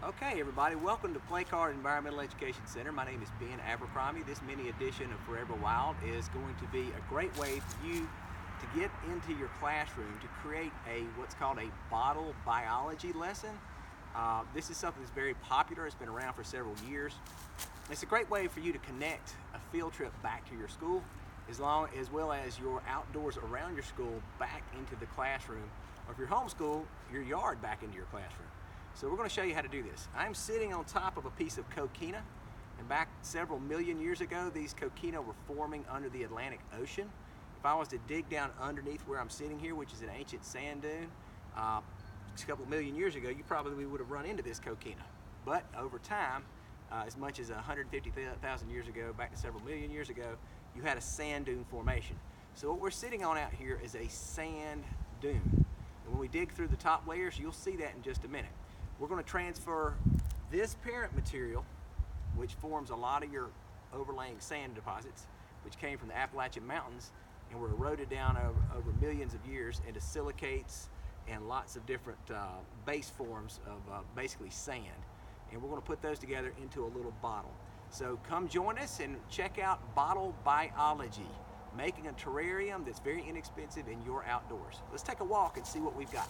Okay, everybody, welcome to Play Card Environmental Education Center. My name is Ben Abercrombie. This mini edition of Forever Wild is going to be a great way for you to get into your classroom to create what's called a bottle biology lesson. This is something that's very popular. It's been around for several years. It's a great way for you to connect a field trip back to your school, as well as your outdoors around your school back into the classroom, or if you're homeschool, your yard back into your classroom. So we're going to show you how to do this. I'm sitting on top of a piece of coquina, and back several million years ago, these coquina were forming under the Atlantic Ocean. If I was to dig down underneath where I'm sitting here, which is an ancient sand dune, a couple of million years ago, you probably would have run into this coquina. But over time, as much as 150,000 years ago, back to several million years ago, you had a sand dune formation. So what we're sitting on out here is a sand dune. And when we dig through the top layers, you'll see that in just a minute. We're going to transfer this parent material, which forms a lot of your overlaying sand deposits, which came from the Appalachian Mountains and were eroded down over millions of years into silicates and lots of different base forms of basically sand. And we're going to put those together into a little bottle. So come join us and check out bottle biology, making a terrarium that's very inexpensive in your outdoors. Let's take a walk and see what we've got.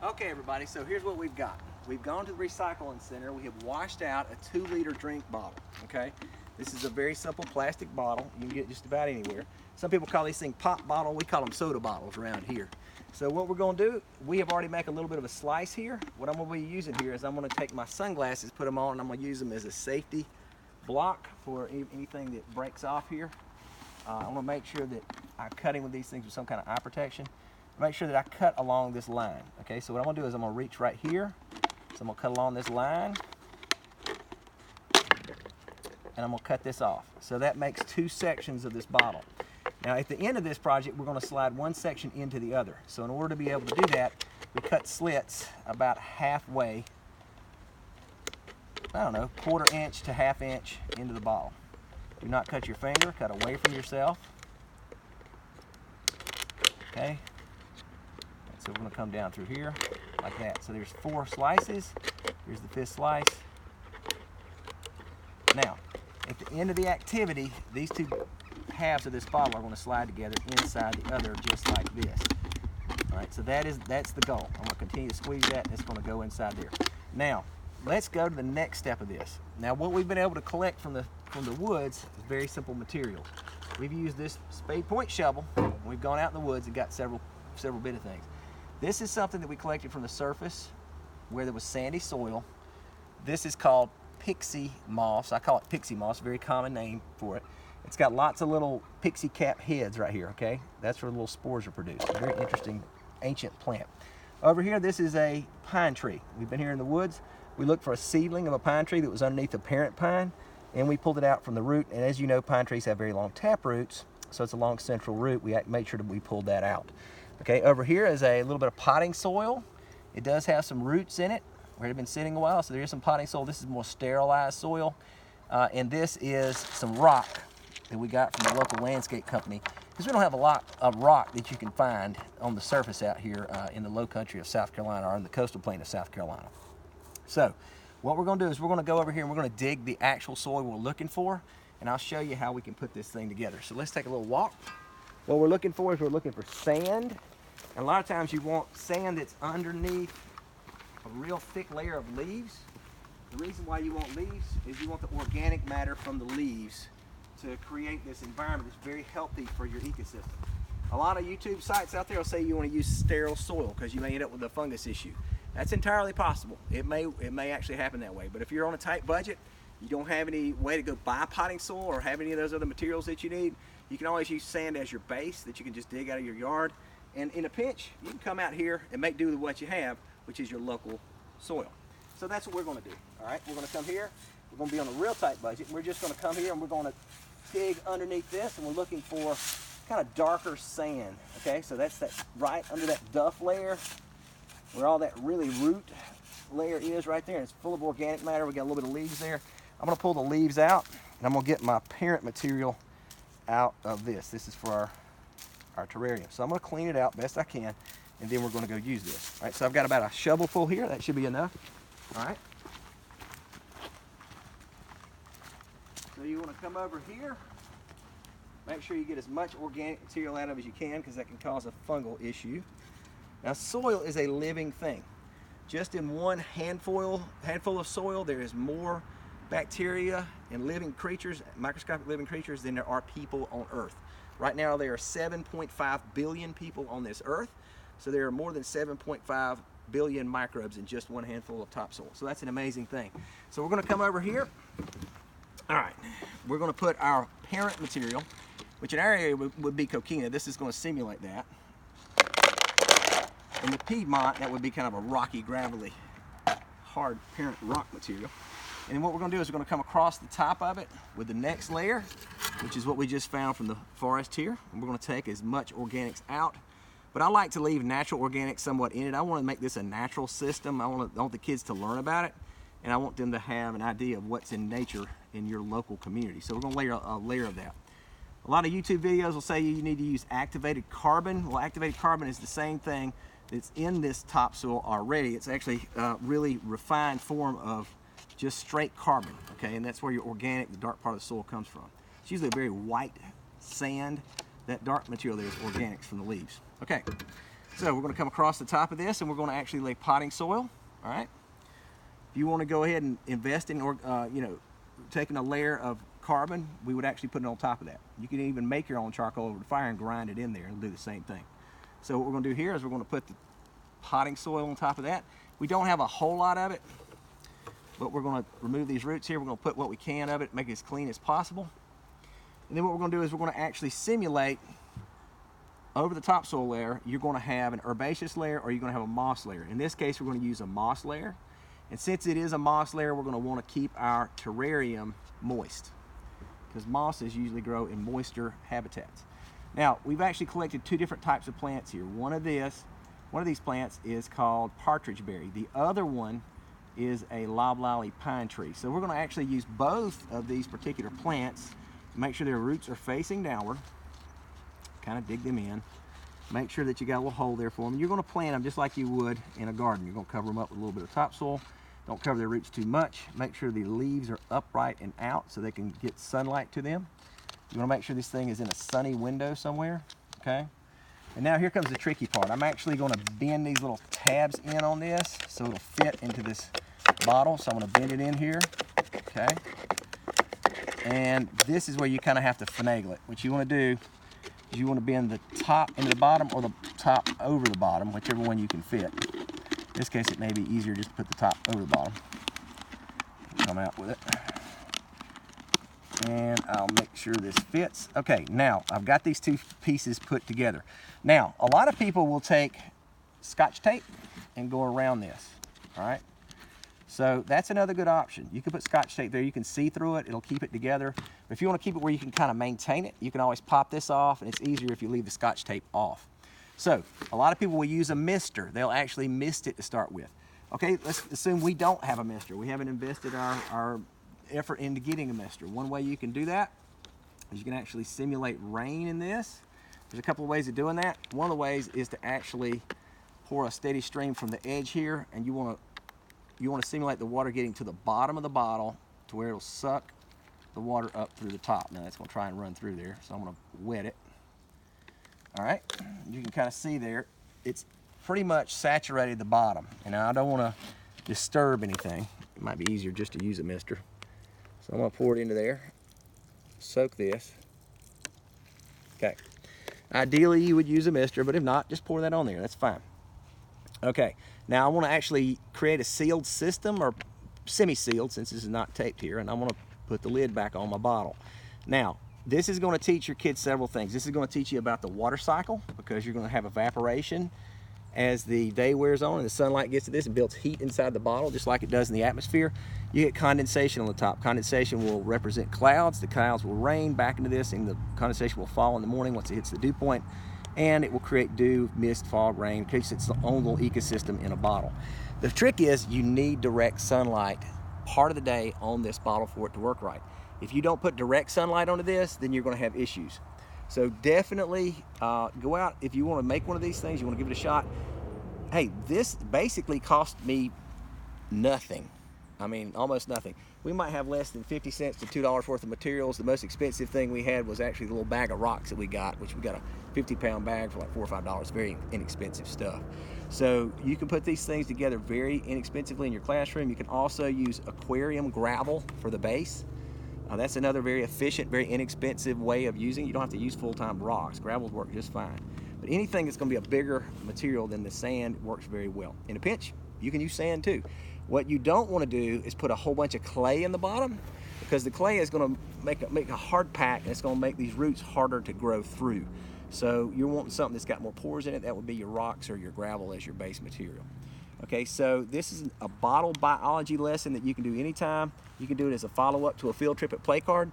Okay, everybody, so here's what we've got. We've gone to the recycling center. We have washed out a 2-liter drink bottle, okay? This is a very simple plastic bottle. You can get just about anywhere. Some people call these things pop bottle. We call them soda bottles around here. So what we're gonna do, we have already made a little bit of a slice here. What I'm gonna be using here is I'm gonna take my sunglasses, put them on, and I'm gonna use them as a safety block for anything that breaks off here. I'm gonna make sure that I'm cutting with these things with some kind of eye protection. Make sure that I cut along this line. Okay, so what I'm gonna do is I'm gonna reach right here. So I'm gonna cut along this line, and I'm gonna cut this off. So that makes 2 sections of this bottle. Now at the end of this project, we're gonna slide one section into the other. So in order to be able to do that, we cut slits about halfway, I don't know, 1/4 inch to 1/2 inch into the bottle. Do not cut your finger, cut away from yourself. Okay. So we're going to come down through here like that. So there's 4 slices. Here's the 5th slice. Now, at the end of the activity, these 2 halves of this bottle are going to slide together inside the other just like this. All right, so that's the goal. I'm going to continue to squeeze that, and it's going to go inside there. Now, let's go to the next step of this. Now, what we've been able to collect from the woods is very simple material. We've used this spade point shovel, and we've gone out in the woods and got several bit of things. This is something that we collected from the surface where there was sandy soil. This is called pixie moss. I call it pixie moss, a very common name for it. It's got lots of little pixie cap heads right here, okay? That's where little spores are produced. A very interesting ancient plant. Over here, this is a pine tree. We've been here in the woods. We looked for a seedling of a pine tree that was underneath a parent pine, and we pulled it out from the root. And as you know, pine trees have very long tap roots, so it's a long central root. We made sure that we pulled that out. Okay, over here is a little bit of potting soil. It does have some roots in it where it had been sitting a while, so there is some potting soil. This is more sterilized soil. And this is some rock that we got from the local landscape company, because we don't have a lot of rock that you can find on the surface out here in the low country of South Carolina, or in the coastal plain of South Carolina. So what we're going to do is we're going to go over here and we're going to dig the actual soil we're looking for, and I'll show you how we can put this thing together. So let's take a little walk. What we're looking for is we're looking for sand. And a lot of times you want sand that's underneath a real thick layer of leaves. The reason why you want leaves is you want the organic matter from the leaves to create this environment that's very healthy for your ecosystem. A lot of YouTube sites out there will say you want to use sterile soil because you may end up with a fungus issue. That's entirely possible. It may actually happen that way. But if you're on a tight budget, you don't have any way to go buy potting soil or have any of those other materials that you need, you can always use sand as your base that you can just dig out of your yard. And in a pinch, you can come out here and make do with what you have, which is your local soil. So that's what we're going to do. All right, we're going to come here. We're going to be on a real tight budget. We're just going to come here and we're going to dig underneath this, and we're looking for kind of darker sand. Okay, so that's that right under that duff layer, where all that really root layer is right there, and it's full of organic matter. We got a little bit of leaves there. I'm going to pull the leaves out, and I'm going to get my parent material out of this. This is for our terrarium. So I'm going to clean it out best I can, and then we're going to go use this. All right, so I've got about a shovel full here. That should be enough. All right. So you want to come over here. Make sure you get as much organic material out of it as you can, because that can cause a fungal issue. Now, soil is a living thing. Just in one handful of soil, there is more bacteria and living creatures, microscopic living creatures, than there are people on Earth. Right now, there are 7.5 billion people on this Earth, so there are more than 7.5 billion microbes in just one handful of topsoil. So that's an amazing thing. So we're going to come over here. All right, we're going to put our parent material, which in our area would be coquina. This is going to simulate that. In the Piedmont, that would be kind of a rocky, gravelly, hard parent rock material. And then what we're going to do is we're going to come across the top of it with the next layer, which is what we just found from the forest here. And we're going to take as much organics out. But I like to leave natural organics somewhat in it. I want to make this a natural system. I want the kids to learn about it, and I want them to have an idea of what's in nature in your local community. So we're going to layer a layer of that. A lot of YouTube videos will say you need to use activated carbon. Well, activated carbon is the same thing that's in this topsoil already. It's actually a really refined form of just straight carbon, okay? And that's where your organic, the dark part of the soil, comes from. It's usually a very white sand. That dark material there is organics from the leaves. Okay, so we're going to come across the top of this, and we're going to actually lay potting soil. All right. If you want to go ahead and invest in, taking a layer of carbon, we would actually put it on top of that. You can even make your own charcoal over the fire and grind it in there and do the same thing. So what we're going to do here is we're going to put the potting soil on top of that. We don't have a whole lot of it, but we're going to remove these roots here. We're going to put what we can of it, make it as clean as possible. And then what we're going to do is we're going to actually simulate over the topsoil layer. You're going to have an herbaceous layer, or you're going to have a moss layer. In this case, we're going to use a moss layer. And since it is a moss layer, we're going to want to keep our terrarium moist, because mosses usually grow in moisture habitats. Now, we've actually collected two different types of plants here. One of these plants is called partridge berry. The other one is a loblolly pine tree. So we're going to actually use both of these particular plants. Make sure their roots are facing downward. Kind of dig them in. Make sure that you got a little hole there for them. You're going to plant them just like you would in a garden. You're going to cover them up with a little bit of topsoil. Don't cover their roots too much. Make sure the leaves are upright and out so they can get sunlight to them. You want to make sure this thing is in a sunny window somewhere, okay? And now here comes the tricky part. I'm actually going to bend these little tabs in on this so it'll fit into this bottle. So I'm going to bend it in here, okay? And this is where you kind of have to finagle it. What you want to do is you want to bend the top into the bottom, or the top over the bottom, whichever one you can fit. In this case, it may be easier just to put the top over the bottom. Come out with it. And I'll make sure this fits. Okay, now I've got these two pieces put together. Now, a lot of people will take Scotch tape and go around this, all right? So that's another good option. You can put Scotch tape there. You can see through it. It'll keep it together. But if you want to keep it where you can kind of maintain it, you can always pop this off, and it's easier if you leave the Scotch tape off. So a lot of people will use a mister. They'll actually mist it to start with. Okay, let's assume we don't have a mister. We haven't invested our effort into getting a mister. One way you can do that is you can actually simulate rain in this. There's a couple of ways of doing that. One of the ways is to actually pour a steady stream from the edge here, and you want to simulate the water getting to the bottom of the bottle to where it'll suck the water up through the top. Now that's going to try and run through there, so I'm going to wet it. All right, you can kind of see there, it's pretty much saturated the bottom. And now I don't want to disturb anything. It might be easier just to use a mister. So I'm going to pour it into there, soak this. Okay, ideally you would use a mister, but if not, just pour that on there, that's fine. Okay, now I want to actually create a sealed system, or semi-sealed, since this is not taped here, and I'm going to put the lid back on my bottle. Now, this is going to teach your kids several things. This is going to teach you about the water cycle, because you're going to have evaporation as the day wears on and the sunlight gets to this and builds heat inside the bottle, just like it does in the atmosphere, you get condensation on the top. Condensation will represent clouds. The clouds will rain back into this, and the condensation will fall in the morning once it hits the dew point, and it will create dew, mist, fog, rain, in case it's the own little ecosystem in a bottle. The trick is you need direct sunlight part of the day on this bottle for it to work right. If you don't put direct sunlight onto this, then you're going to have issues. So definitely go out if you want to make one of these things, you want to give it a shot. Hey, this basically cost me nothing. I mean, almost nothing. We might have less than 50 cents to $2 worth of materials. The most expensive thing we had was actually the little bag of rocks that we got, which we got a 50-pound bag for like $4 or $5. Very inexpensive stuff. So you can put these things together very inexpensively in your classroom. You can also use aquarium gravel for the base. That's another very efficient, very inexpensive way of using it. You don't have to use full-time rocks. Gravels work just fine. But anything that's going to be a bigger material than the sand works very well. In a pinch, you can use sand too. What you don't want to do is put a whole bunch of clay in the bottom, because the clay is going to make a hard pack, and it's going to make these roots harder to grow through. So you're wanting something that's got more pores in it. That would be your rocks or your gravel as your base material. Okay, so this is a bottle biology lesson that you can do anytime. You can do it as a follow-up to a field trip at Play Card.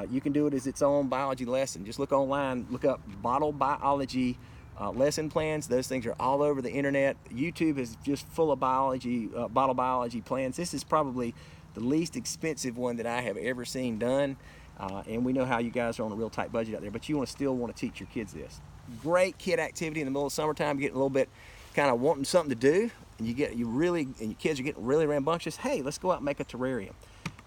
You can do it as its own biology lesson. Just look online, look up bottle biology lesson plans. Those things are all over the internet. YouTube is just full of biology, bottle biology plans. This is probably the least expensive one that I have ever seen done. And we know how you guys are on a real tight budget out there, but you still want to teach your kids this. Great kid activity in the middle of summertime, getting a little bit kind of wanting something to do, and your kids are getting really rambunctious. Hey, let's go out and make a terrarium.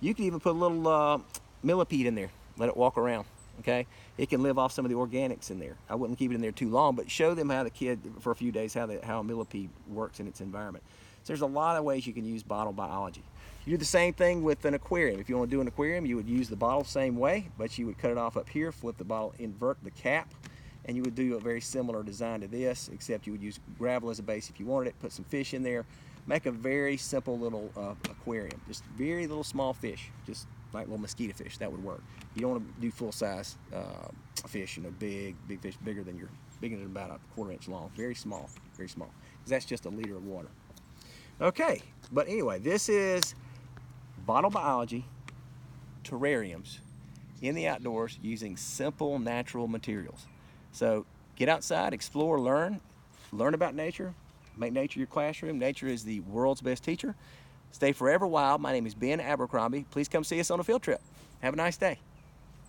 You can even put a little millipede in there, let it walk around. Okay, it can live off some of the organics in there. I wouldn't keep it in there too long, but show them how the kid for a few days how a millipede works in its environment. So there's a lot of ways you can use bottle biology. You do the same thing with an aquarium. If you want to do an aquarium, you would use the bottle same way, but you would cut it off up here, flip the bottle, invert the cap, and you would do a very similar design to this, except you would use gravel as a base if you wanted it, put some fish in there, make a very simple little aquarium, just very little small fish, just like little mosquito fish. That would work. You don't want to do full-size fish, big fish, bigger than about a 1/4 inch long. Very small, because that's just a liter of water. Okay, but anyway, this is bottle biology, terrariums in the outdoors using simple natural materials. So get outside, explore, learn about nature, make nature your classroom. Nature is the world's best teacher. Stay forever wild. My name is Ben Abercrombie. Please come see us on a field trip. Have a nice day.